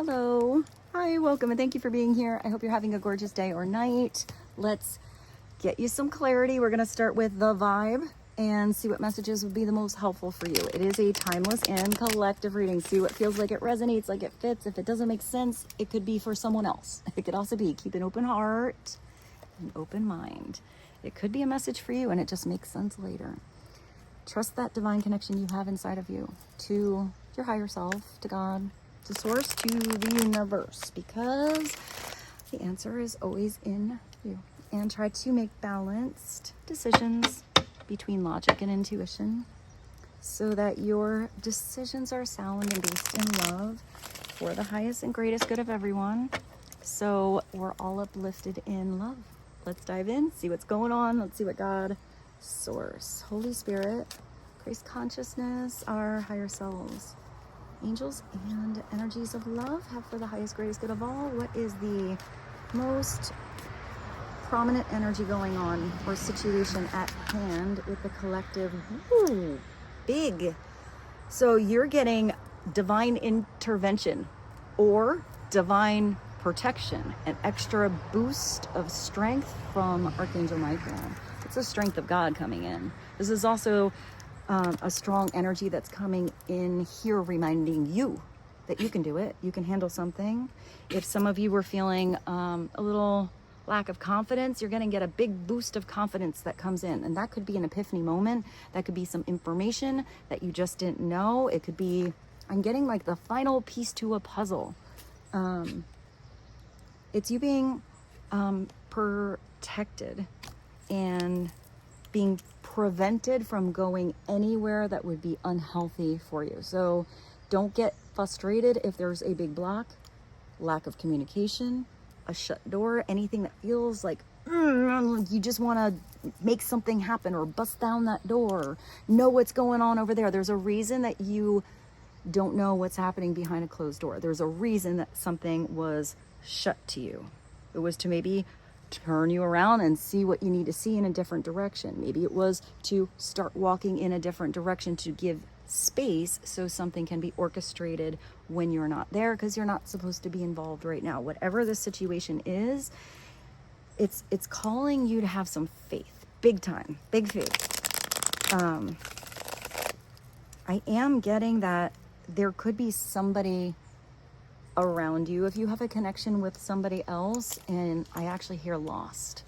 Hello. Hi, welcome, and thank you for being here. I hope you're having a gorgeous day or night. Let's get you some clarity. We're going to start with the vibe and see what messages would be the most helpful for you. It is a timeless and collective reading. See what feels like it resonates, like it fits. If it doesn't make sense, it could be for someone else. It could also be keep an open heart, an open mind. It could be a message for you and it just makes sense later. Trust that divine connection you have inside of you to your higher self, to God, to source, to the universe, because the answer is always in you. And try to make balanced decisions between logic and intuition so that your decisions are sound and based in love for the highest and greatest good of everyone. So we're all uplifted in love. Let's dive in, see what's going on. Let's see what God, Source, Holy Spirit, Christ consciousness, our higher selves, angels, and energies of love have for the highest, greatest good of all. What is the most prominent energy going on or situation at hand with the collective? Ooh, big. So you're getting divine intervention or divine protection, an extra boost of strength from Archangel Michael. It's the strength of God coming in. This is also a strong energy that's coming in here, reminding you that you can do it. You can handle something. If some of you were feeling a little lack of confidence, you're going to get a big boost of confidence that comes in. And that could be an epiphany moment. That could be some information that you just didn't know. It could be, I'm getting like the final piece to a puzzle. It's you being protected and being prevented from going anywhere that would be unhealthy for you. So don't get frustrated if there's a big block, lack of communication, a shut door, anything that feels like you just want to make something happen or bust down that door, know what's going on over there. There's a reason that you don't know what's happening behind a closed door. There's a reason that something was shut to you. It was to maybe turn you around and see what you need to see in a different direction. Maybe it was to start walking in a different direction to give space so something can be orchestrated when you're not there, because you're not supposed to be involved right now. Whatever the situation is, it's calling you to have some faith, big time, big faith. I am getting that there could be somebody around you, if you have a connection with somebody else, and I actually hear lost.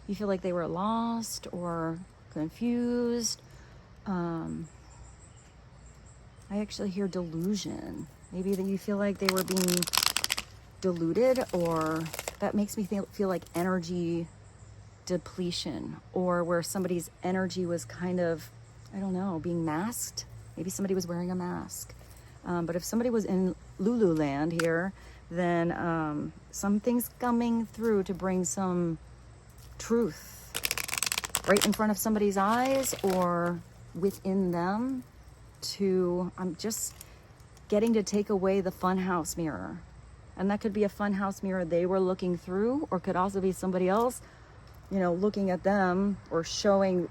You feel like they were lost or confused. I actually hear delusion. Maybe that you feel like they were being deluded, or that makes me feel like energy depletion, or where somebody's energy was kind of, I don't know, being masked. Maybe somebody was wearing a mask. But if somebody was in Lululand here, then something's coming through to bring some truth right in front of somebody's eyes or within them. I'm just getting to take away the Funhouse mirror. And that could be a Funhouse mirror they were looking through, or could also be somebody else, looking at them or showing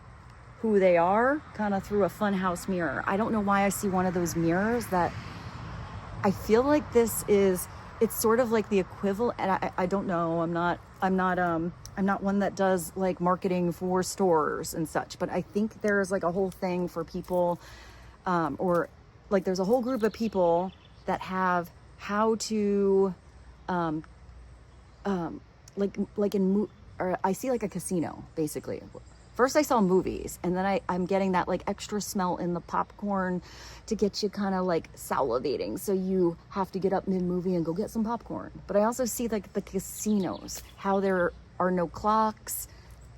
who they are kind of through a Funhouse mirror. I don't know why I see one of those mirrors that I feel like it's sort of like the equivalent, and I don't know, I'm not one that does like marketing for stores and such, but I think there's like a whole thing for people, or like there's a whole group of people that have how to, I see like a casino basically. First I saw movies, and then I'm getting that like extra smell in the popcorn to get you kind of like salivating. So you have to get up mid-movie and go get some popcorn. But I also see like the casinos, how there are no clocks,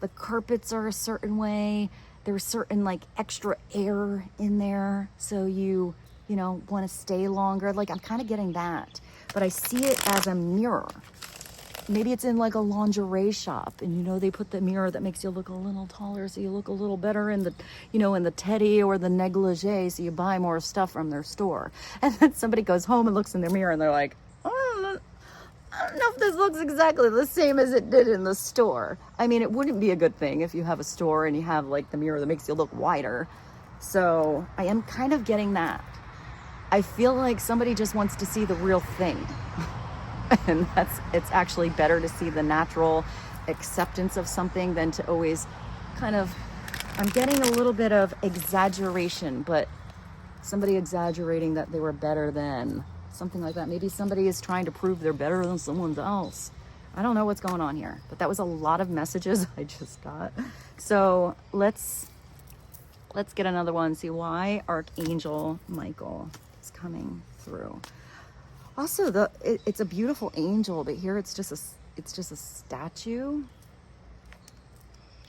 the carpets are a certain way, there's certain like extra air in there. So you want to stay longer. Like I'm kind of getting that, but I see it as a mirror. Maybe it's in like a lingerie shop, and they put the mirror that makes you look a little taller, so you look a little better in the in the teddy or the negligee, so you buy more stuff from their store. And then somebody goes home and looks in their mirror and they're like, I don't know if this looks exactly the same as it did in the store. I mean, it wouldn't be a good thing if you have a store and you have like the mirror that makes you look wider. So I am kind of getting that. I feel like somebody just wants to see the real thing. And it's actually better to see the natural acceptance of something than to always kind of, I'm getting a little bit of exaggeration, but somebody exaggerating that they were better than, something like that. Maybe somebody is trying to prove they're better than someone else. I don't know what's going on here, but that was a lot of messages I just got. So let's get another one, see why Archangel Michael is coming through. Also, it's a beautiful angel, but here it's just a statue.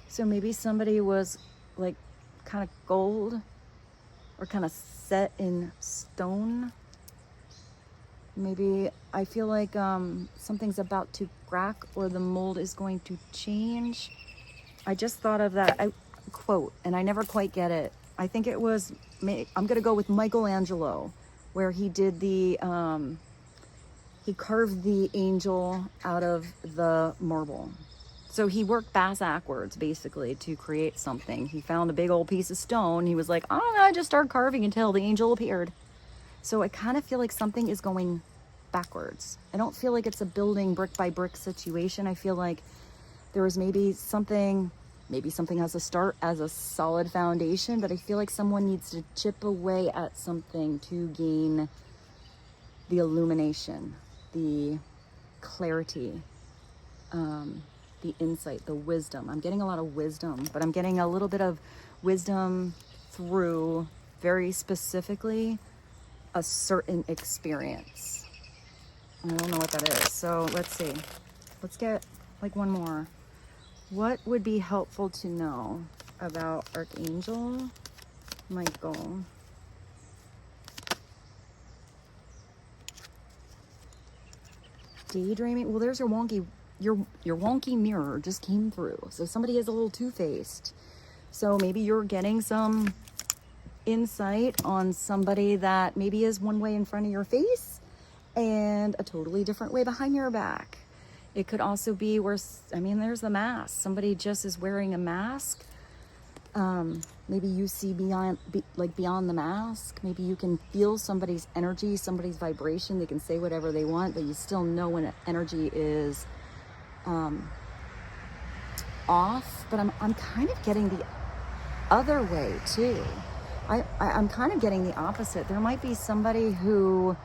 So maybe somebody was like kind of gold or kind of set in stone. Maybe I feel like something's about to crack or the mold is going to change. I just thought of that quote, and I never quite get it. I think it was, I'm going to go with Michelangelo, where he did the, he carved the angel out of the marble. So he worked backwards, basically, to create something. He found a big old piece of stone. He was like, I don't know, I just started carving until the angel appeared. So I kind of feel like something is going backwards. I don't feel like it's a building brick by brick situation. I feel like there was maybe something has a start as a solid foundation, but I feel like someone needs to chip away at something to gain the illumination, the clarity, the insight, the wisdom. I'm getting a lot of wisdom, but I'm getting a little bit of wisdom through, very specifically, a certain experience. I don't know what that is. So let's see. Let's get like one more. What would be helpful to know about Archangel Michael? Daydreaming. Well, there's your wonky mirror just came through. So somebody is a little two-faced. So maybe you're getting some insight on somebody that maybe is one way in front of your face and a totally different way behind your back. It could also be where, there's the mask. Somebody just is wearing a mask. Maybe you see beyond the mask. Maybe you can feel somebody's energy, somebody's vibration. They can say whatever they want, but you still know when energy is off. But I'm kind of getting the other way too. I'm kind of getting the opposite. There might be somebody who,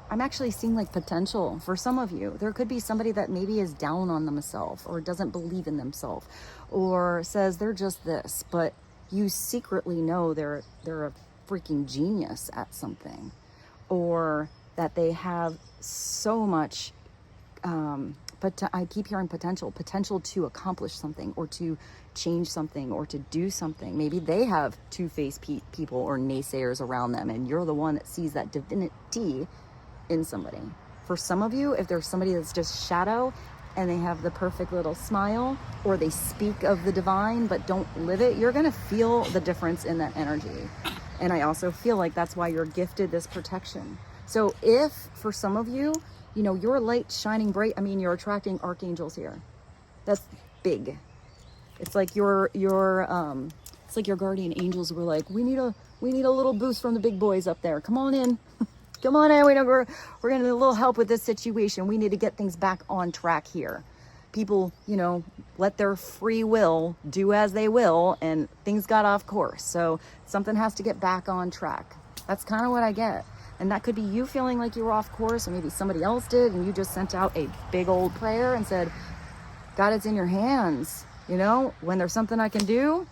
I'm actually seeing like potential for some of you. There could be somebody that maybe is down on themselves or doesn't believe in themselves or says they're just this, but you secretly know they're a freaking genius at something, or that they have so much, but I keep hearing potential to accomplish something or to change something or to do something. Maybe they have two-faced people or naysayers around them, and you're the one that sees that divinity in somebody. For some of you, if there's somebody that's just shadow and they have the perfect little smile, or they speak of the divine but don't live it, you're gonna feel the difference in that energy. And I also feel like that's why you're gifted this protection. So if for some of you, your light shining bright, you're attracting archangels here. That's big. It's like your guardian angels were like, we need a little boost from the big boys up there. Come on in. Come on in. We're going to need a little help with this situation. We need to get things back on track here. People, let their free will do as they will, and things got off course. So something has to get back on track. That's kind of what I get. And that could be you feeling like you were off course, or maybe somebody else did, and you just sent out a big old prayer and said, God, it's in your hands. When there's something I can do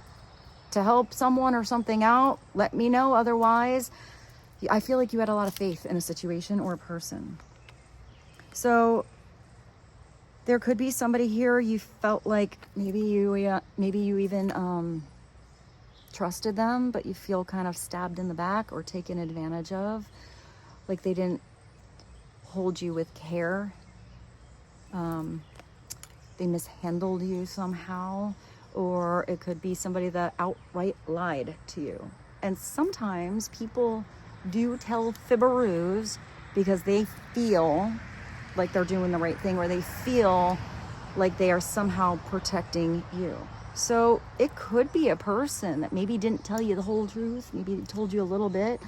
to help someone or something out, let me know. Otherwise, I feel like you had a lot of faith in a situation or a person. So there could be somebody here you felt like maybe you even trusted them, but you feel kind of stabbed in the back or taken advantage of, like they didn't hold you with care. They mishandled you somehow, or it could be somebody that outright lied to you. And sometimes people do tell fibberoos because they feel like they're doing the right thing, or they feel like they are somehow protecting you. So it could be a person that maybe didn't tell you the whole truth, maybe told you a little bit,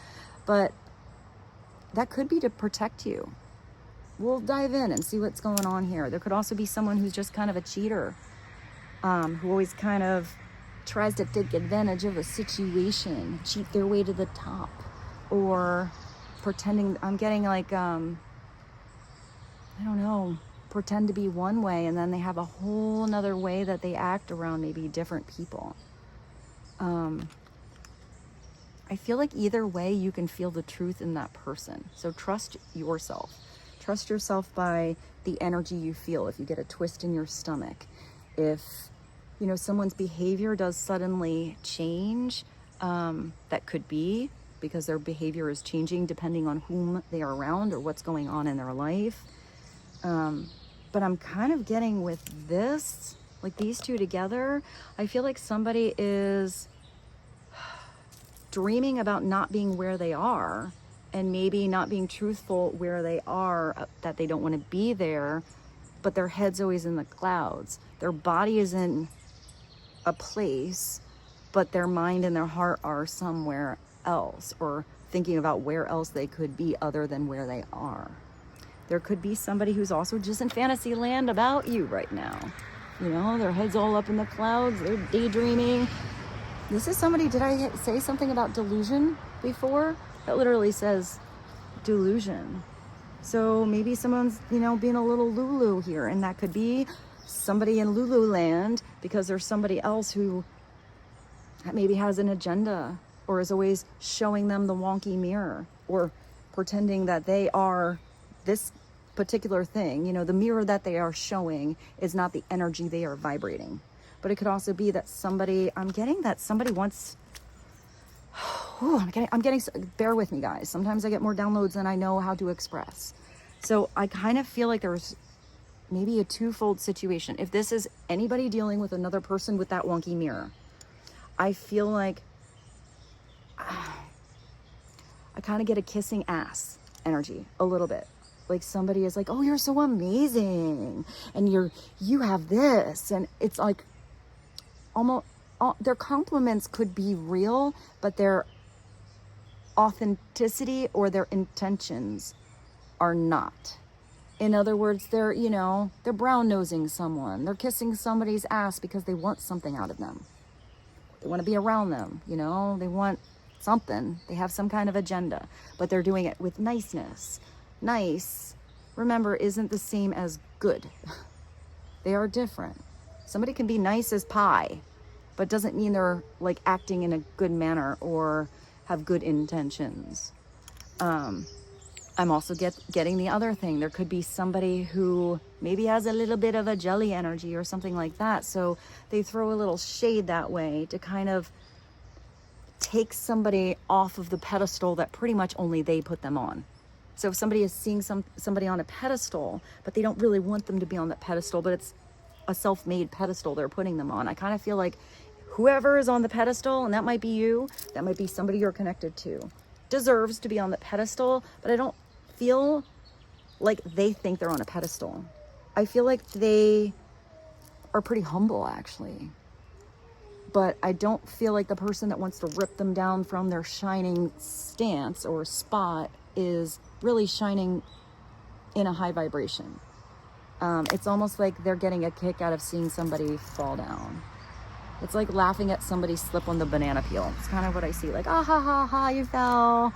but that could be to protect you. We'll dive in and see what's going on here. There could also be someone who's just kind of a cheater, who always kind of tries to take advantage of a situation, cheat their way to the top, or pretending, I'm getting like, I don't know, pretend to be one way and then they have a whole nother way that they act around maybe different people. I feel like either way you can feel the truth in that person. So trust yourself. Trust yourself by the energy you feel. If you get a twist in your stomach, if, you know, someone's behavior does suddenly change, that could be because their behavior is changing depending on whom they are around or what's going on in their life. But I'm kind of getting with this, like these two together, I feel like somebody is dreaming about not being where they are, and maybe not being truthful where they are, that they don't want to be there, but their head's always in the clouds. Their body is in a place, but their mind and their heart are somewhere else, or thinking about where else they could be other than where they are. There could be somebody who's also just in fantasy land about you right now. You know, their head's all up in the clouds, they're daydreaming. This is somebody, did I say something about delusion before? It literally says delusion. So maybe someone's, you know, being a little Lulu here, and that could be somebody in Lulu land because there's somebody else who maybe has an agenda or is always showing them the wonky mirror or pretending that they are this particular thing. You know, the mirror that they are showing is not the energy they are vibrating. But it could also be that somebody, I'm getting that somebody wants, I'm getting, bear with me guys. Sometimes I get more downloads than I know how to express. So I kind of feel like there's maybe a twofold situation. If this is anybody dealing with another person with that wonky mirror, I feel like I kind of get a kissing ass energy a little bit. Like somebody is like, oh, you're so amazing. And you have this. And it's like almost, their compliments could be real, but their authenticity or their intentions are not. In other words, they're, you know, they're brown-nosing someone. They're kissing somebody's ass because they want something out of them. They want to be around them, you know, they want something. They have some kind of agenda, but they're doing it with niceness. Nice, remember, isn't the same as good. They are different. Somebody can be nice as pie, but doesn't mean they're like acting in a good manner or have good intentions. I'm also getting the other thing. There could be somebody who maybe has a little bit of a jelly energy or something like that. So they throw a little shade that way to kind of take somebody off of the pedestal that pretty much only they put them on. So if somebody is seeing somebody on a pedestal, but they don't really want them to be on that pedestal, but it's a self-made pedestal they're putting them on. I kind of feel like whoever is on the pedestal, and that might be you, that might be somebody you're connected to, deserves to be on the pedestal, but I don't feel like they think they're on a pedestal. I feel like they are pretty humble, actually. But I don't feel like the person that wants to rip them down from their shining stance or spot is really shining in a high vibration. It's almost like they're getting a kick out of seeing somebody fall down. It's like laughing at somebody slip on the banana peel. It's kind of what I see, like, ah, ha, ha, ha, you fell.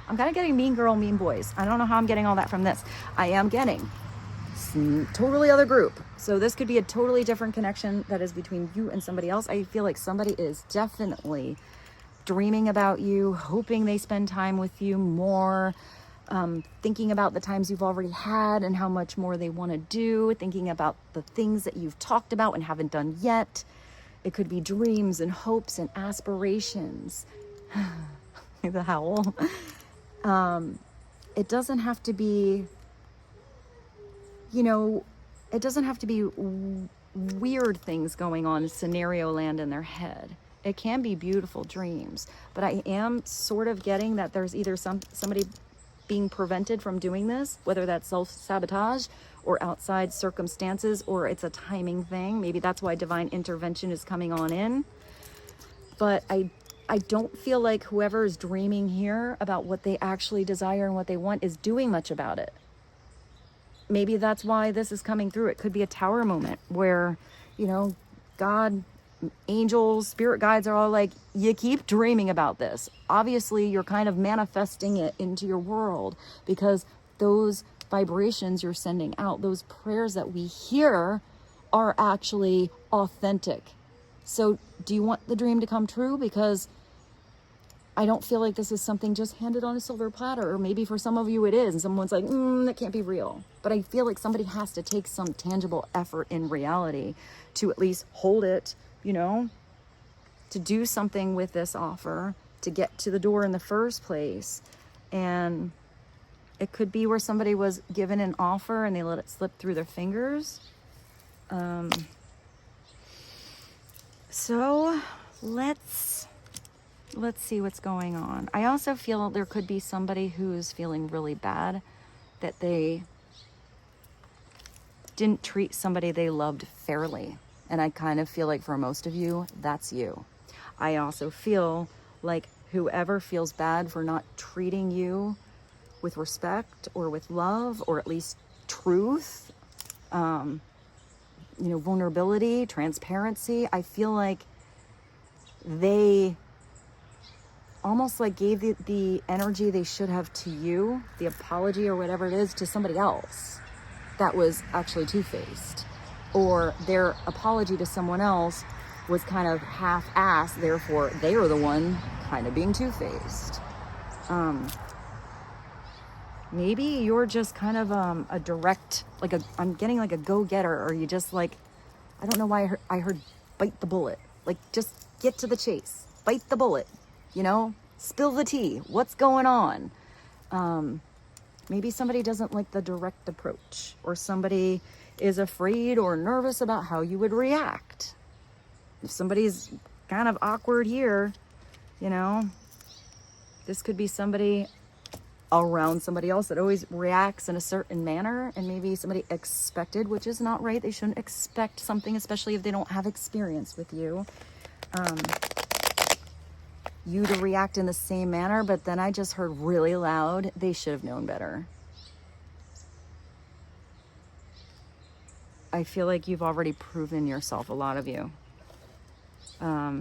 I'm kind of getting mean girl, mean boys. I don't know how I'm getting all that from this. I am getting totally other group. So this could be a totally different connection that is between you and somebody else. I feel like somebody is definitely dreaming about you, hoping they spend time with you more, thinking about the times you've already had and how much more they want to do, thinking about the things that you've talked about and haven't done yet. It could be dreams and hopes and aspirations. The howl. It doesn't have to be, you know, it doesn't have to be weird things going on in scenario land in their head. It can be beautiful dreams, but I am sort of getting that there's either somebody being prevented from doing this, whether that's self-sabotage or outside circumstances, or it's a timing thing. Maybe that's why divine intervention is coming on in. But I I don't feel like whoever is dreaming here about what they actually desire and what they want is doing much about it. Maybe that's why this is coming through. It could be a tower moment where, you know, God, angels, spirit guides are all like, you keep dreaming about this. Obviously, you're kind of manifesting it into your world because those vibrations you're sending out, those prayers that we hear are actually authentic. So do you want the dream to come true? Because I don't feel like this is something just handed on a silver platter, or maybe for some of you it is, and someone's like, that can't be real. But I feel like somebody has to take some tangible effort in reality to at least hold it, you know, to do something with this offer, to get to the door in the first place. And it could be where somebody was given an offer and they let it slip through their fingers. So let's see what's going on. I also feel there could be somebody who's feeling really bad that they didn't treat somebody they loved fairly. And I kind of feel like for most of you, that's you. I also feel like whoever feels bad for not treating you with respect or with love, or at least truth, you know, vulnerability, transparency, I feel like they almost like gave the energy they should have to you, the apology or whatever it is, to somebody else that was actually two-faced. Or their apology to someone else was kind of half-assed, therefore they are the one kind of being two-faced. Maybe you're just kind of a direct, like I'm getting like a go-getter, or you just like, I don't know why I heard bite the bullet. Like, just get to the chase, bite the bullet, you know, spill the tea. What's going on? Maybe somebody doesn't like the direct approach, or somebody is afraid or nervous about how you would react. If somebody's kind of awkward here, you know, this could be somebody around somebody else that always reacts in a certain manner, and maybe somebody expected, which is not right. They shouldn't expect something, especially if they don't have experience with you, you to react in the same manner. But then I just heard really loud, they should have known better. I feel like you've already proven yourself, a lot of you.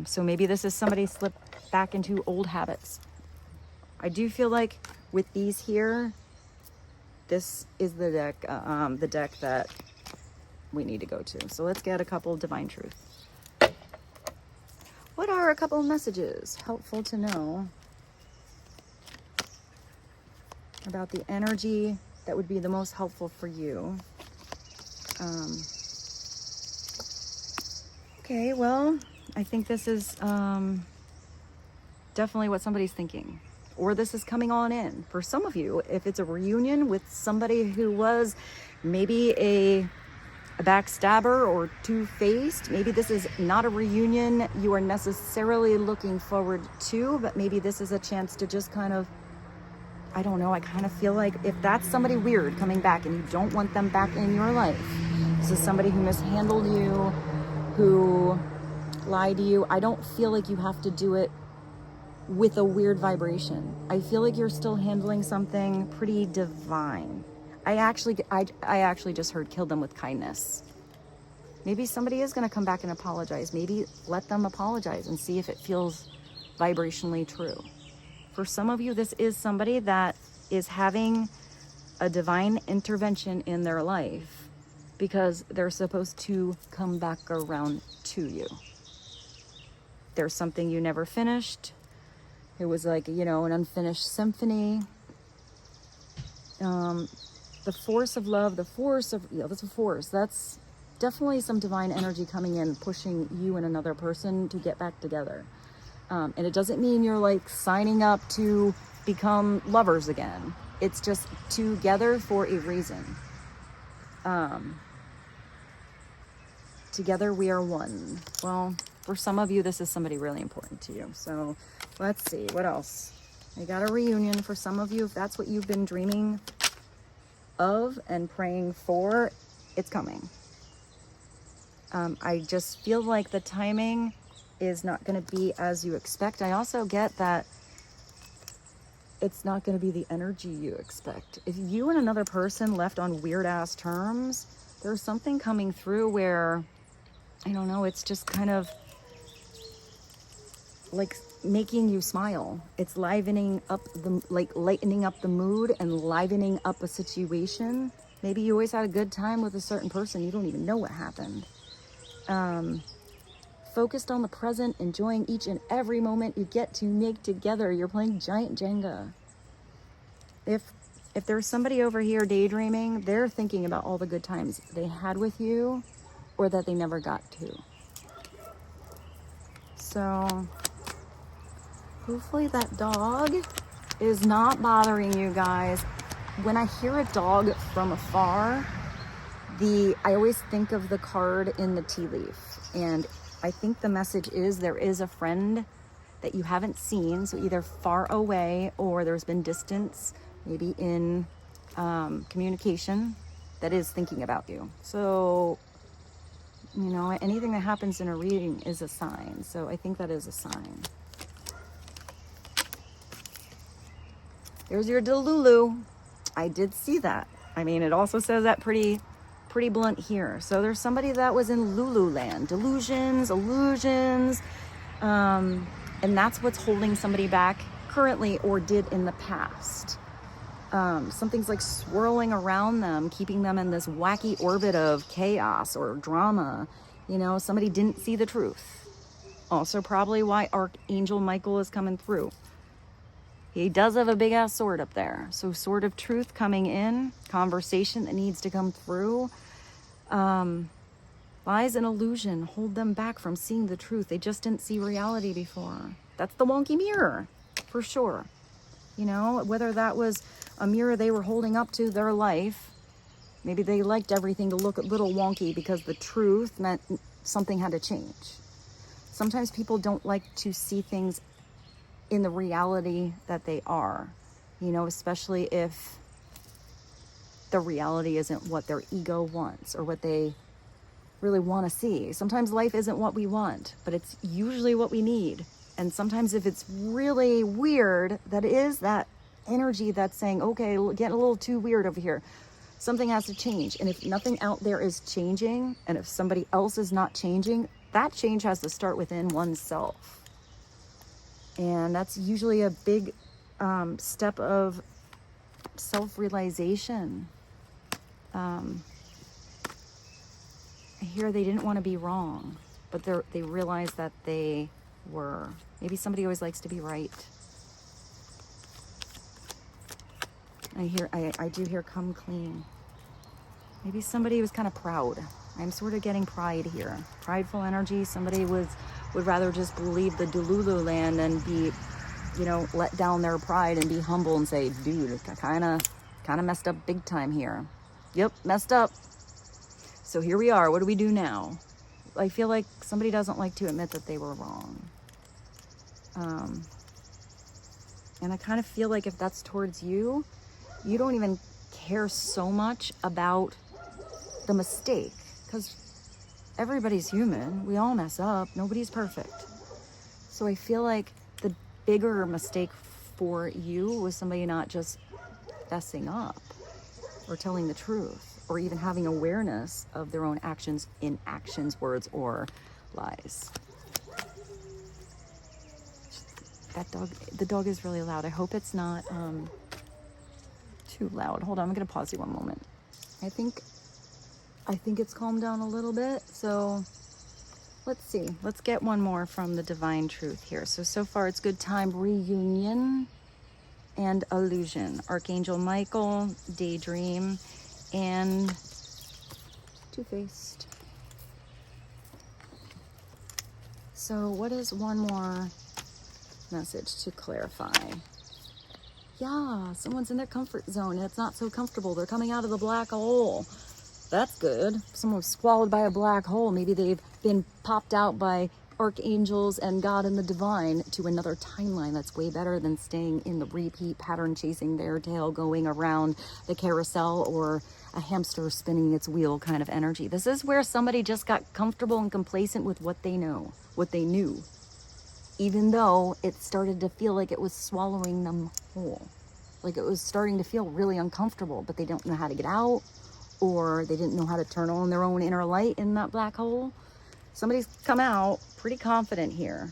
So maybe this is somebody slipped back into old habits. I do feel like with these here, this is the deck that we need to go to. So let's get a couple of divine truth. What are a couple of messages helpful to know about the energy that would be the most helpful for you? Okay, well, I think this is definitely what somebody's thinking. Or this is coming on in. For some of you, if it's a reunion with somebody who was maybe a backstabber or two-faced, maybe this is not a reunion you are necessarily looking forward to, but maybe this is a chance to just kind of, I don't know, I kind of feel like if that's somebody weird coming back and you don't want them back in your life, this is somebody who mishandled you, who lied to you, I don't feel like you have to do it with a weird vibration. I feel like you're still handling something pretty divine. I actually just heard kill them with kindness. Maybe somebody is going to come back and apologize. Maybe let them apologize and see if it feels vibrationally true. For some of you, this is somebody that is having a divine intervention in their life because they're supposed to come back around to you. There's something you never finished. It was like, you know, an unfinished symphony. The force of love, that's a force. That's definitely some divine energy coming in, pushing you and another person to get back together. And it doesn't mean you're like signing up to become lovers again. It's just together for a reason. Together we are one. Well, for some of you, this is somebody really important to you. So let's see, what else? I got a reunion for some of you. If that's what you've been dreaming of and praying for, it's coming. I just feel like the timing is not going to be as you expect. I also get that it's not going to be the energy you expect. If you and another person left on weird ass terms, there's something coming through where, I don't know, it's just kind of like making you smile. It's livening up the, like lightening up the mood and livening up a situation. Maybe you always had a good time with a certain person. You don't even know what happened. Focused on the present, enjoying each and every moment you get to make together. You're playing giant Jenga. If there's somebody over here daydreaming, they're thinking about all the good times they had with you or that they never got to. So hopefully that dog is not bothering you guys. When I hear a dog from afar, I always think of the card in the tea leaf. And I think the message is there is a friend that you haven't seen. So either far away or there's been distance, maybe in communication, that is thinking about you. So, you know, anything that happens in a reading is a sign. So I think that is a sign. There's your Delulu. I did see that. I mean, it also says that pretty blunt here. So there's somebody that was in Lulu land. Delusions, illusions. And that's what's holding somebody back currently or did in the past. Something's like swirling around them, keeping them in this wacky orbit of chaos or drama. You know, somebody didn't see the truth. Also probably why Archangel Michael is coming through. He does have a big ass sword up there. So sword of truth coming in, conversation that needs to come through. Lies and illusion hold them back from seeing the truth. They just didn't see reality before. That's the wonky mirror, for sure. You know, whether that was a mirror they were holding up to their life, maybe they liked everything to look a little wonky because the truth meant something had to change. Sometimes people don't like to see things in the reality that they are, you know, especially if the reality isn't what their ego wants or what they really want to see. Sometimes life isn't what we want, but it's usually what we need. And sometimes if it's really weird, that is that energy that's saying, okay, getting a little too weird over here. Something has to change. And if nothing out there is changing, and if somebody else is not changing, that change has to start within oneself. And that's usually a big step of self-realization. I hear they didn't want to be wrong, but they realized that they were. Maybe somebody always likes to be right. I do hear come clean. Maybe somebody was kind of proud. I'm sort of getting pride here. Prideful energy. Somebody would rather just believe the Delulu land and be, you know, let down their pride and be humble and say, dude, I kind of messed up big time here. Yep, messed up. So here we are. What do we do now? I feel like somebody doesn't like to admit that they were wrong. And I kind of feel like if that's towards you, you don't even care so much about the mistake, because everybody's human. We all mess up. Nobody's perfect. So I feel like the bigger mistake for you was somebody not just fessing up or telling the truth or even having awareness of their own actions, inactions, words, or lies. That dog, the dog is really loud. I hope it's not too loud. Hold on, I'm gonna pause you one moment. I think it's calmed down a little bit. So let's see. Let's get one more from the divine truth here. So far it's good time, reunion, and illusion. Archangel Michael, daydream, and two-faced. So what is one more message to clarify? Yeah, someone's in their comfort zone and it's not so comfortable. They're coming out of the black hole. That's good. Someone was swallowed by a black hole. Maybe they've been popped out by archangels and God and the divine to another timeline that's way better than staying in the repeat pattern, chasing their tail, going around the carousel, or a hamster spinning its wheel kind of energy. This is where somebody just got comfortable and complacent with what they know, what they knew, even though it started to feel like it was swallowing them whole. Like it was starting to feel really uncomfortable, but they don't know how to get out, or they didn't know how to turn on their own inner light in that black hole. Somebody's come out pretty confident here.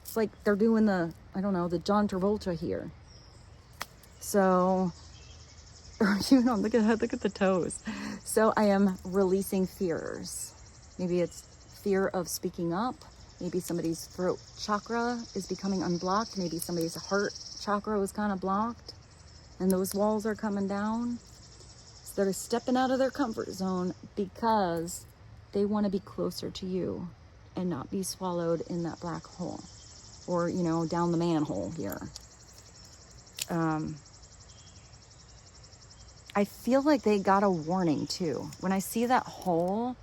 It's like they're doing the, I don't know, the John Travolta here. So, you know, look at the toes. So I am releasing fears. Maybe it's fear of speaking up. Maybe somebody's throat chakra is becoming unblocked. Maybe somebody's heart chakra was kind of blocked, and those walls are coming down. So they're stepping out of their comfort zone because they want to be closer to you and not be swallowed in that black hole, or, you know, down the manhole here. I feel like they got a warning too. When I see that hole,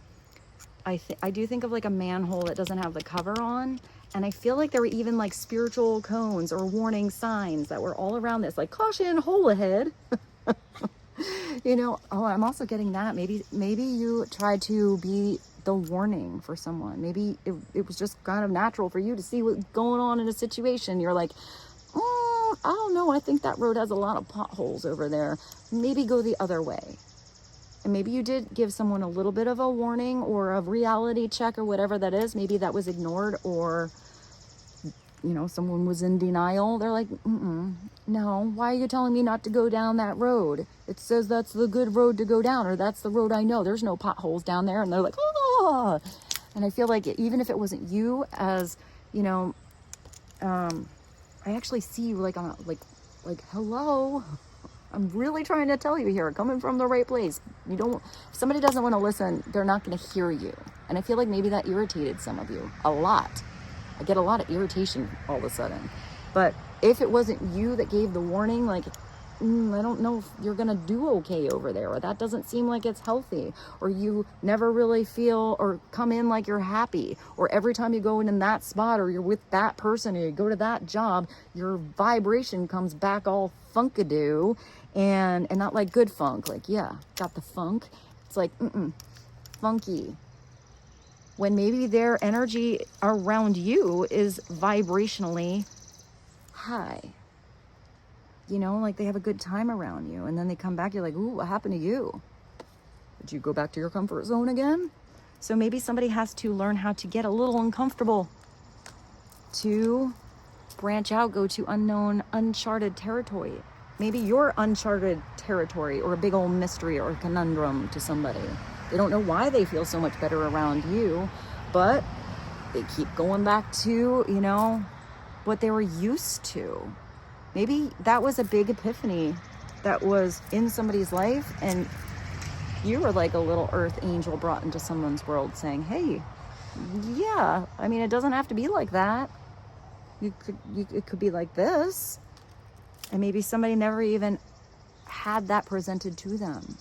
I do think of like a manhole that doesn't have the cover on. And I feel like there were even like spiritual cones or warning signs that were all around this, like caution, hole ahead. You know, oh, I'm also getting that. Maybe you tried to be the warning for someone. Maybe it was just kind of natural for you to see what's going on in a situation. You're like, I don't know, I think that road has a lot of potholes over there. Maybe go the other way. And maybe you did give someone a little bit of a warning or a reality check or whatever that is. Maybe that was ignored, or, you know, someone was in denial. They're like, no, why are you telling me not to go down that road? It says that's the good road to go down, or that's the road I know. There's no potholes down there. And they're like, oh. And I feel like even if it wasn't you, as, you know, I actually see you like on a, like, hello, I'm really trying to tell you here, coming from the right place. You don't, if somebody doesn't want to listen, they're not going to hear you. And I feel like maybe that irritated some of you a lot. I get a lot of irritation all of a sudden. But if it wasn't you that gave the warning, like, I don't know if you're going to do okay over there, or that doesn't seem like it's healthy, or you never really feel or come in like you're happy, or every time you go in that spot, or you're with that person, or you go to that job, your vibration comes back all funkadoo, and not like good funk, like, yeah, got the funk. It's like, funky. When maybe their energy around you is vibrationally high. You know, like they have a good time around you, and then they come back, you're like, ooh, what happened to you? Did you go back to your comfort zone again? So maybe somebody has to learn how to get a little uncomfortable, to branch out, go to unknown, uncharted territory. Maybe you're uncharted territory, or a big old mystery or conundrum to somebody. They don't know why they feel so much better around you, but they keep going back to, you know, what they were used to. Maybe that was a big epiphany that was in somebody's life, and you were like a little earth angel brought into someone's world saying, hey, yeah, I mean, it doesn't have to be like that. It could be like this. And maybe somebody never even had that presented to them.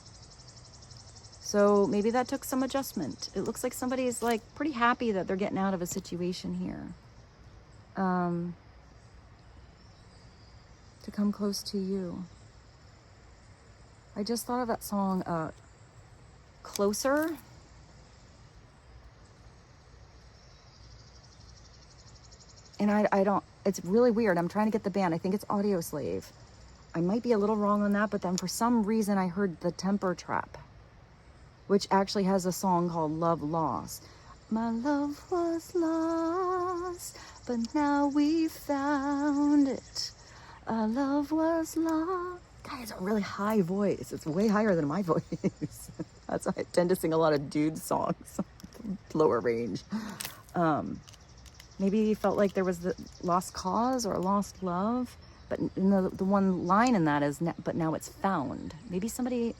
So maybe that took some adjustment. It looks like somebody is like pretty happy that they're getting out of a situation here. To come close to you. I just thought of that song, Closer. And I don't, it's really weird. I'm trying to get the band. I think it's Audio Slave. I might be a little wrong on that, but then for some reason I heard The Temper Trap, which actually has a song called Love Lost. My love was lost, but now we found it. Our love was lost. God, it's a really high voice. It's way higher than my voice. That's why I tend to sing a lot of dude songs, lower range. Maybe you felt like there was the lost cause or lost love, but the one line in that is, but now it's found. Maybe somebody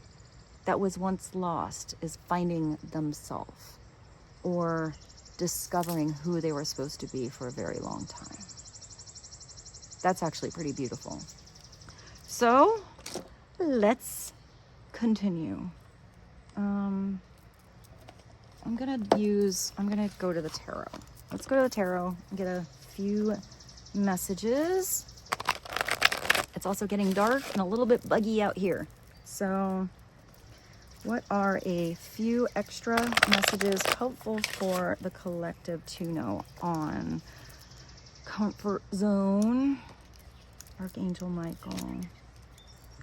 that was once lost is finding themselves, or discovering who they were supposed to be for a very long time. That's actually pretty beautiful. So let's continue. I'm gonna go to the tarot. Let's go to the tarot and get a few messages. It's also getting dark and a little bit buggy out here. So What are a few extra messages helpful for the collective to know on comfort zone? Archangel Michael.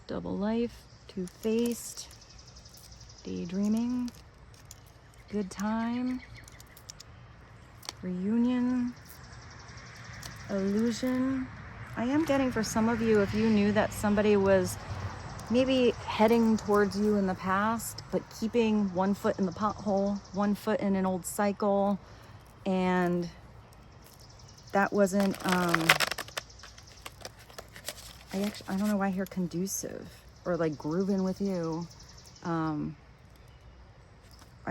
Double life. Two-faced. Daydreaming. Good time. Reunion. Illusion. I am getting for some of you, if you knew that somebody was maybe heading towards you in the past, but keeping one foot in the pothole, one foot in an old cycle, and that wasn't, I don't know why I hear conducive or like grooving with you. I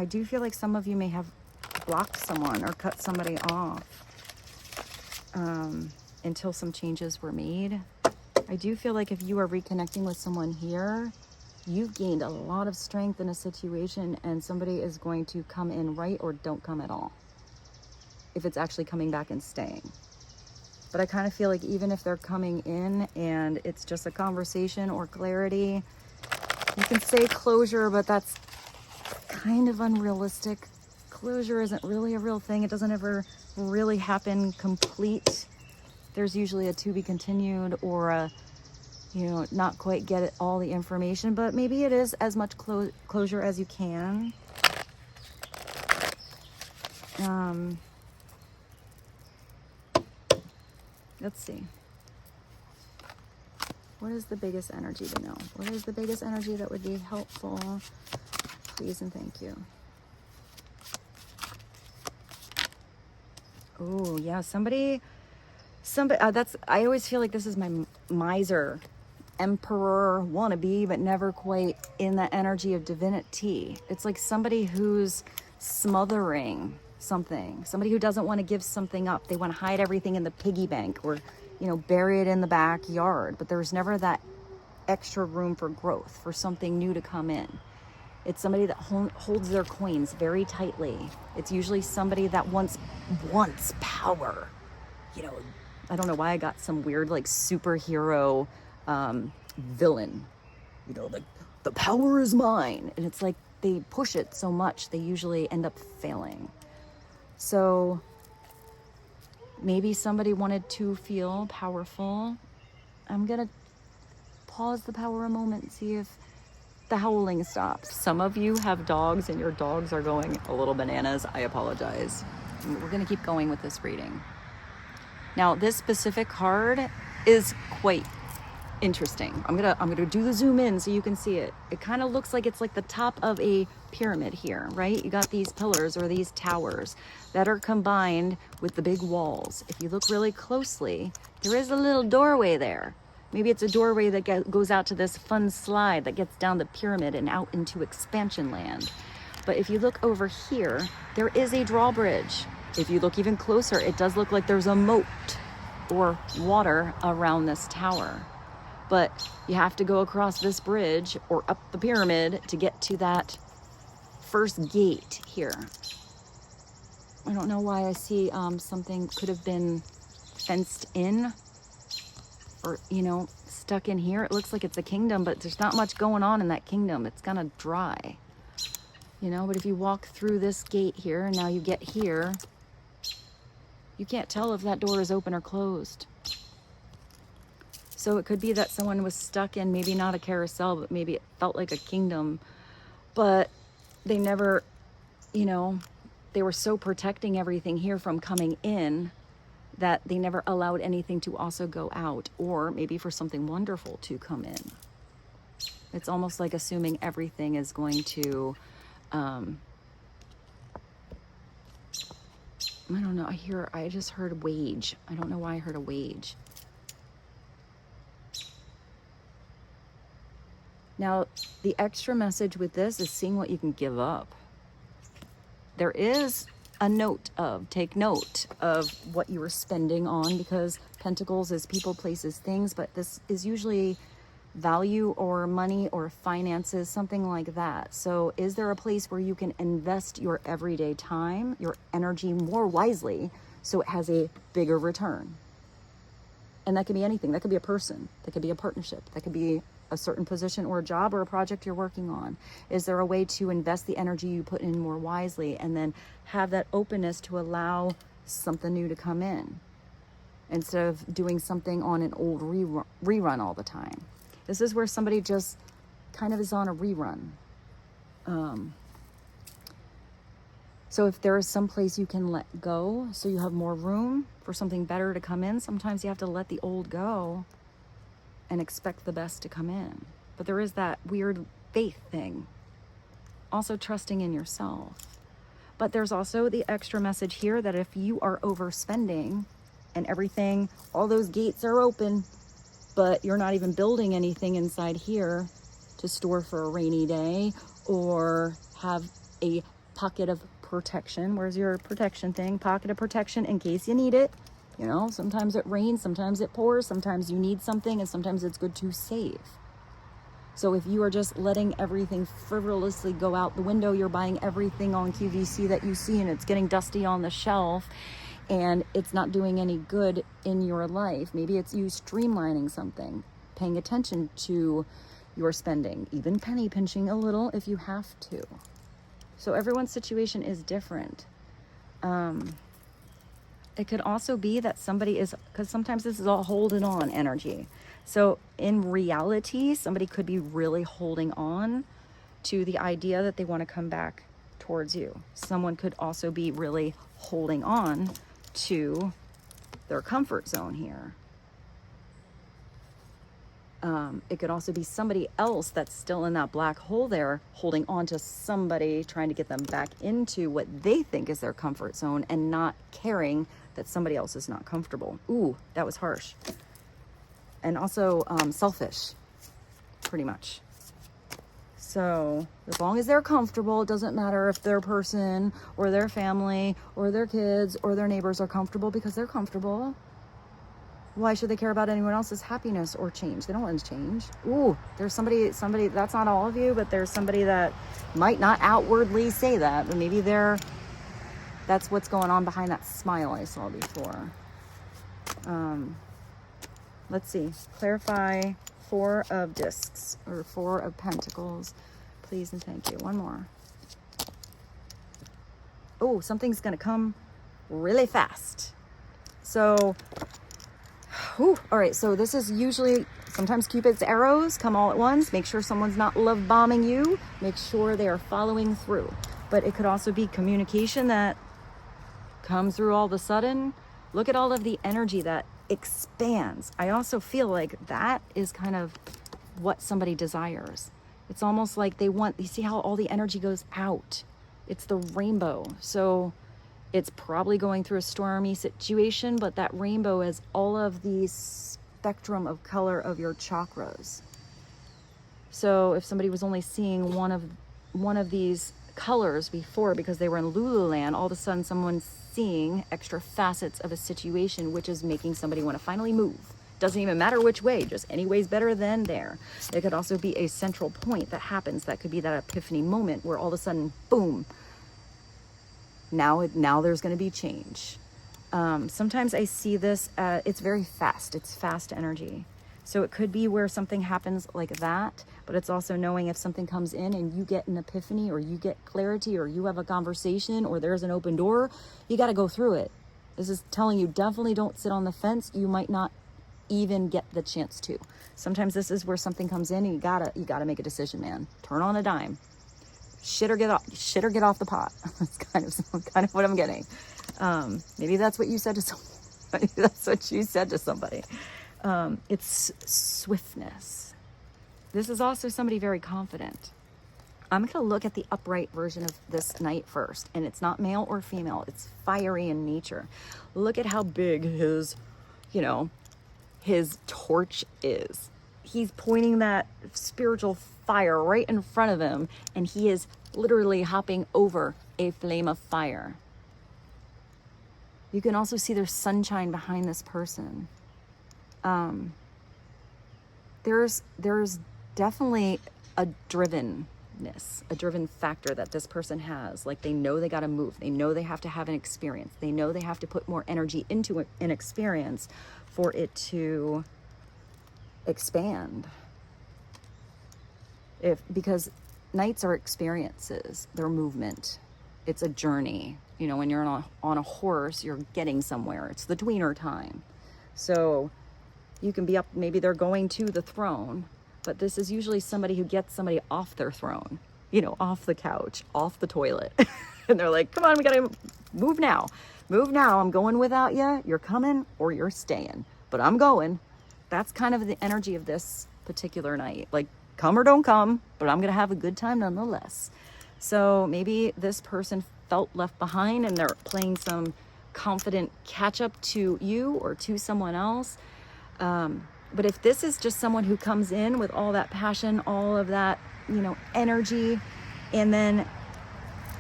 do feel like some of you may have blocked someone or cut somebody off until some changes were made. I do feel like if you are reconnecting with someone here, you've gained a lot of strength in a situation and somebody is going to come in right or don't come at all. If it's actually coming back and staying. But I kind of feel like even if they're coming in and it's just a conversation or clarity, you can say closure, but that's kind of unrealistic. Closure isn't really a real thing. It doesn't ever really happen complete. There's usually a to be continued or a, not quite get all the information, but maybe it is as much closure as you can. Let's see. What is the biggest energy to know? What is the biggest energy that would be helpful? Please and thank you. Oh, yeah, somebody, I always feel like this is my miser, emperor, wannabe, but never quite in that energy of divinity. It's like somebody who's smothering something, somebody who doesn't want to give something up. They want to hide everything in the piggy bank or, bury it in the backyard, but there's never that extra room for growth, for something new to come in. It's somebody that holds their coins very tightly. It's usually somebody that wants power. I don't know why I got some weird like superhero villain. Like the power is mine. And it's like they push it so much, they usually end up failing. So maybe somebody wanted to feel powerful. I'm going to pause the power a moment and see if the howling stops. Some of you have dogs and your dogs are going a little bananas. I apologize. We're going to keep going with this reading. Now, this specific card is quite interesting. I'm gonna do the zoom in so you can see it. It kind of looks like it's like the top of a pyramid here, right? You got these pillars or these towers that are combined with the big walls. If you look really closely, there is a little doorway there. Maybe it's a doorway that goes out to this fun slide that gets down the pyramid and out into expansion land. But if you look over here, there is a drawbridge. If you look even closer, it does look like there's a moat or water around this tower. But you have to go across this bridge or up the pyramid to get to that first gate here. I don't know why I see something could have been fenced in or, stuck in here. It looks like it's a kingdom, but there's not much going on in that kingdom. It's kind of dry, but if you walk through this gate here and now you get here, you can't tell if that door is open or closed. So it could be that someone was stuck in maybe not a carousel, but maybe it felt like a kingdom, but they never, they were so protecting everything here from coming in that they never allowed anything to also go out, or maybe for something wonderful to come in. It's almost like assuming everything is going to, I don't know, I just heard wage. I don't know why I heard a wage. Now, the extra message with this is seeing what you can give up. There is a take note of what you were spending on, because Pentacles is people, places, things, but this is usually value or money or finances, something like that. So is there a place where you can invest your everyday time, your energy more wisely so it has a bigger return? And that could be anything. That could be a person. That could be a partnership. That could be a certain position or a job or a project you're working on? Is there a way to invest the energy you put in more wisely and then have that openness to allow something new to come in instead of doing something on an old rerun all the time? This is where somebody just kind of is on a rerun. So if there is some place you can let go so you have more room for something better to come in, sometimes you have to let the old go and expect the best to come in. But there is that weird faith thing. Also trusting in yourself. But there's also the extra message here that if you are overspending and everything, all those gates are open, but you're not even building anything inside here to store for a rainy day or have a pocket of protection. Where's your protection thing? Pocket of protection in case you need it. You know, sometimes it rains, sometimes it pours, sometimes you need something, and sometimes it's good to save. So if you are just letting everything frivolously go out the window, you're buying everything on QVC that you see and it's getting dusty on the shelf and it's not doing any good in your life. Maybe it's you streamlining something, paying attention to your spending, even penny pinching a little if you have to. So everyone's situation is different. It could also be that somebody is, because sometimes this is all holding on energy. So in reality, somebody could be really holding on to the idea that they want to come back towards you. Someone could also be really holding on to their comfort zone here. It could also be somebody else that's still in that black hole there, holding on to somebody, trying to get them back into what they think is their comfort zone and not caring that somebody else is not comfortable. Ooh, that was harsh. And also selfish, pretty much. So as long as they're comfortable, it doesn't matter if their person or their family or their kids or their neighbors are comfortable, because they're comfortable. Why should they care about anyone else's happiness or change? They don't want to change. Ooh, there's somebody, that's not all of you, but there's somebody that might not outwardly say that, but maybe that's what's going on behind that smile I saw before. Let's see, clarify 4 of discs or 4 of pentacles, please and thank you. One more. Oh, something's going to come really fast. So, whew, all right, so this is usually, sometimes Cupid's arrows come all at once. Make sure someone's not love bombing you. Make sure they are following through. But it could also be communication that comes through all of a sudden. Look at all of the energy that expands. I also feel like that is kind of what somebody desires. It's almost like they want, you see how all the energy goes out. It's the rainbow. So it's probably going through a stormy situation, but that rainbow is all of the spectrum of color of your chakras. So if somebody was only seeing one of these colors before because they were in Lululand, all of a sudden someone's seeing extra facets of a situation, which is making somebody want to finally move. Doesn't even matter which way, just any way's better than there. It could also be a central point that happens. That could be that epiphany moment where all of a sudden, boom, now there's going to be change. Sometimes I see this, it's very fast. It's fast energy. So it could be where something happens like that, but it's also knowing if something comes in and you get an epiphany or you get clarity or you have a conversation or there's an open door, you got to go through it. This is telling you definitely don't sit on the fence. You might not even get the chance to. Sometimes this is where something comes in and you gotta make a decision, man. Turn on a dime. Shit or get off the pot. That's kind of what I'm getting. Maybe that's what you said to somebody. Maybe that's what you said to somebody. It's swiftness. This is also somebody very confident. I'm going to look at the upright version of this knight first, and it's not male or female. It's fiery in nature. Look at how big his torch is. He's pointing that spiritual fire right in front of him, and he is literally hopping over a flame of fire. You can also see there's sunshine behind this person. There's definitely a driven factor that this person has. Like they know they got to move. They know they have to have an experience. They know they have to put more energy into an experience for it to expand. Because nights are experiences, they're movement. It's a journey. You know, when you're on a horse, you're getting somewhere. It's the tweener time. So you can be up, maybe they're going to the throne, but this is usually somebody who gets somebody off their throne, you know, off the couch, off the toilet. And they're like, come on, we gotta move now. Move now. I'm going without you. You're coming or you're staying, but I'm going. That's kind of the energy of this particular night. Like, come or don't come, but I'm gonna have a good time nonetheless. So maybe this person felt left behind and they're playing some confident catch up to you or to someone else. But if this is just someone who comes in with all that passion, all of that, you know, energy, and then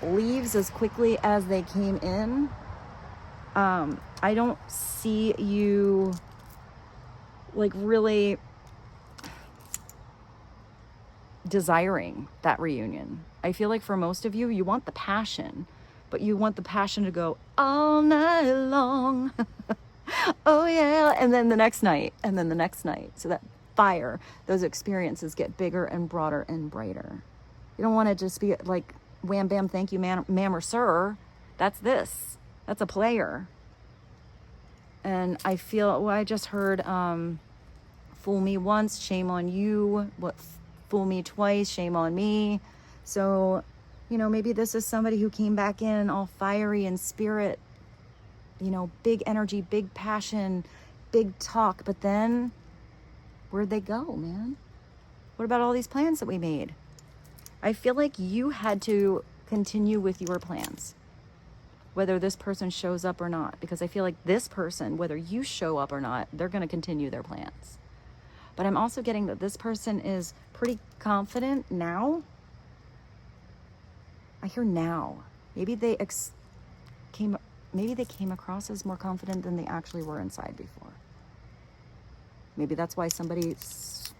leaves as quickly as they came in, I don't see you like really desiring that reunion. I feel like for most of you, you want the passion, but you want the passion to go all night long. Oh yeah. And then the next night, and then the next night. So that fire, those experiences get bigger and broader and brighter. You don't want to just be like, wham, bam, thank you, ma'am or sir. That's this. That's a player. And I feel, well, I just heard, fool me once, shame on you. Fool me twice, shame on me. So, you know, maybe this is somebody who came back in all fiery in spirit, you know, big energy, big passion, big talk. But then where'd they go, man? What about all these plans that we made? I feel like you had to continue with your plans, whether this person shows up or not, because I feel like this person, whether you show up or not, they're going to continue their plans. But I'm also getting that this person is pretty confident now. I hear now. Maybe they came across as more confident than they actually were inside before. Maybe that's why somebody,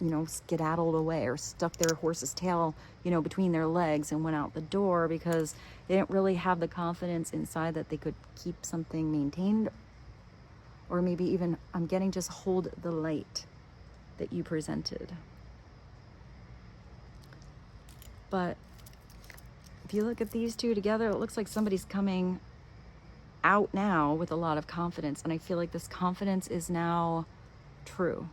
you know, skedaddled away or stuck their horse's tail, you know, between their legs and went out the door, because they didn't really have the confidence inside that they could keep something maintained. Or maybe even, I'm getting, just hold the light that you presented. But if you look at these two together, it looks like somebody's coming out now with a lot of confidence. And I feel like this confidence is now true.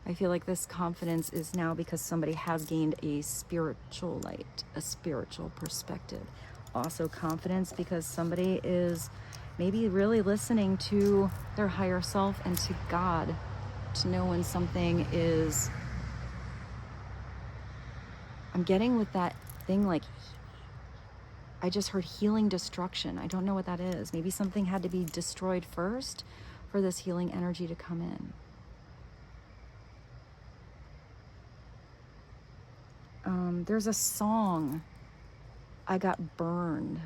I feel like this confidence is now because somebody has gained a spiritual light, a spiritual perspective. Also confidence because somebody is maybe really listening to their higher self and to God to know when something is, I'm getting with that thing like, I just heard healing destruction. I don't know what that is. Maybe something had to be destroyed first for this healing energy to come in. There's a song, I Got Burned.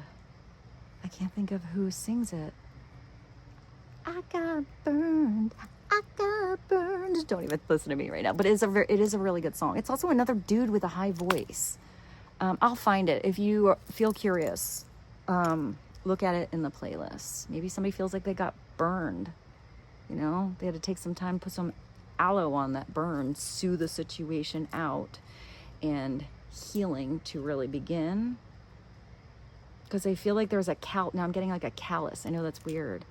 I can't think of who sings it. I got burned. I got burned. Don't even listen to me right now, but it is a really good song. It's also another dude with a high voice. I'll find it. If you feel curious, look at it in the playlist. Maybe somebody feels like they got burned. You know, they had to take some time, put some aloe on that burn, soothe the situation out, and healing to really begin. Because I feel like there's a now I'm getting like a callus. I know that's weird.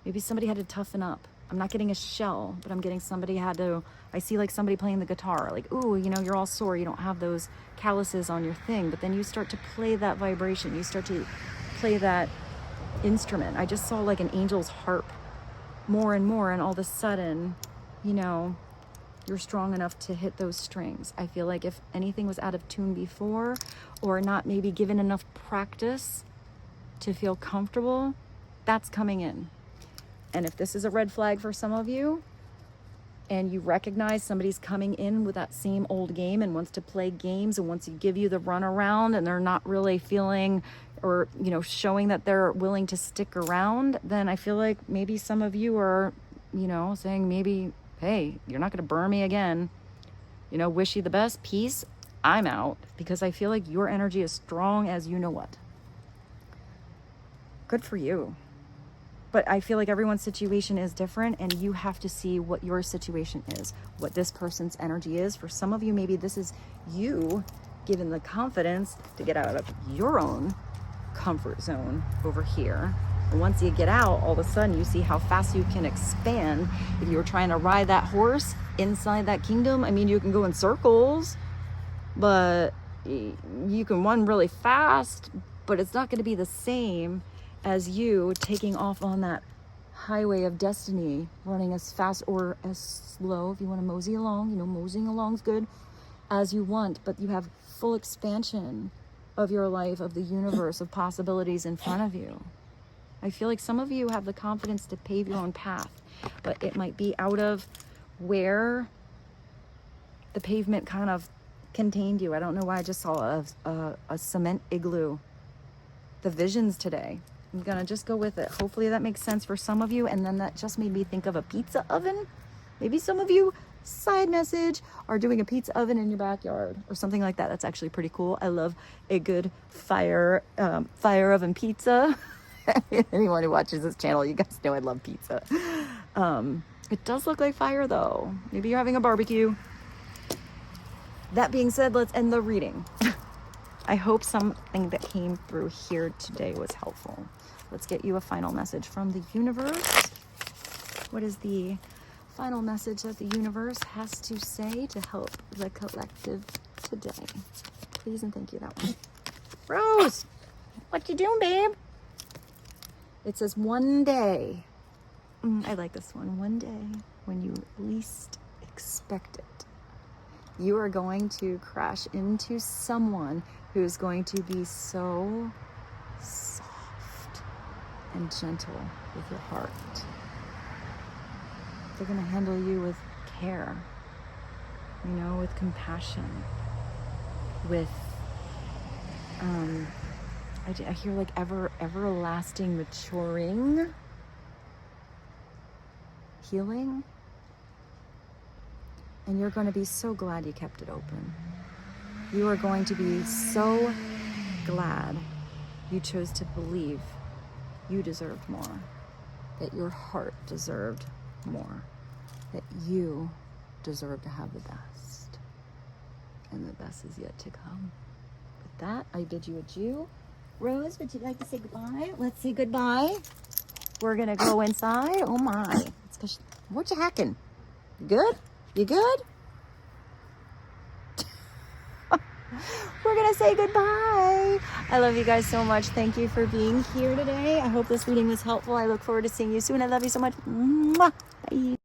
Maybe somebody had to toughen up. I'm not getting a shell, but I'm getting somebody had to, I see like somebody playing the guitar, like, ooh, you know, you're all sore, you don't have those calluses on your thing, but then you start to play that vibration, you start to play that instrument. I just saw like an angel's harp more and more, and all of a sudden, you know, you're strong enough to hit those strings. I feel like if anything was out of tune before, or not maybe given enough practice to feel comfortable, that's coming in. And if this is a red flag for some of you, and you recognize somebody's coming in with that same old game and wants to play games and wants to give you the runaround, and they're not really feeling or, you know, showing that they're willing to stick around, then I feel like maybe some of you are, you know, saying maybe, hey, you're not going to burn me again. You know, wish you the best. Peace. I'm out. Because I feel like your energy is strong as you know what. Good for you. But I feel like everyone's situation is different, and you have to see what your situation is, what this person's energy is. For some of you, maybe this is you given the confidence to get out of your own comfort zone over here. And once you get out, all of a sudden you see how fast you can expand. If you were trying to ride that horse inside that kingdom, I mean, you can go in circles, but you can run really fast, but it's not going to be the same as you taking off on that highway of destiny, running as fast or as slow if you want to mosey along. You know, moseying along is good, as you want, but you have full expansion of your life, of the universe, of possibilities in front of you. I feel like some of you have the confidence to pave your own path, but it might be out of where the pavement kind of contained you. I don't know why I just saw a cement igloo. The visions today. I'm gonna just go with it. Hopefully that makes sense for some of you. And then that just made me think of a pizza oven. Maybe some of you, side message, are doing a pizza oven in your backyard or something like that. That's actually pretty cool. I love a good fire oven pizza. Anyone who watches this channel, you guys know I love pizza. It does look like fire though. Maybe you're having a barbecue. That being said, let's end the reading. I hope something that came through here today was helpful. Let's get you a final message from the universe. What is the final message that the universe has to say to help the collective today? Please and thank you, that one. Rose, what you doing, babe? It says one day. I like this one. One day when you least expect it, you are going to crash into someone who's going to be so soft and gentle with your heart. They're going to handle you with care, you know, with compassion, with, I hear like everlasting maturing, healing. And you're going to be so glad you kept it open. You are going to be so glad you chose to believe you deserved more, that your heart deserved more, that you deserve to have the best. And the best is yet to come. With that, I bid you adieu. Rose, would you like to say goodbye? Let's say goodbye. We're going to go inside. Oh my. It's 'cause what you hacking? You good? You good? We're going to say goodbye. I love you guys so much. Thank you for being here today. I hope this reading was helpful. I look forward to seeing you soon. I love you so much. Mwah. Bye.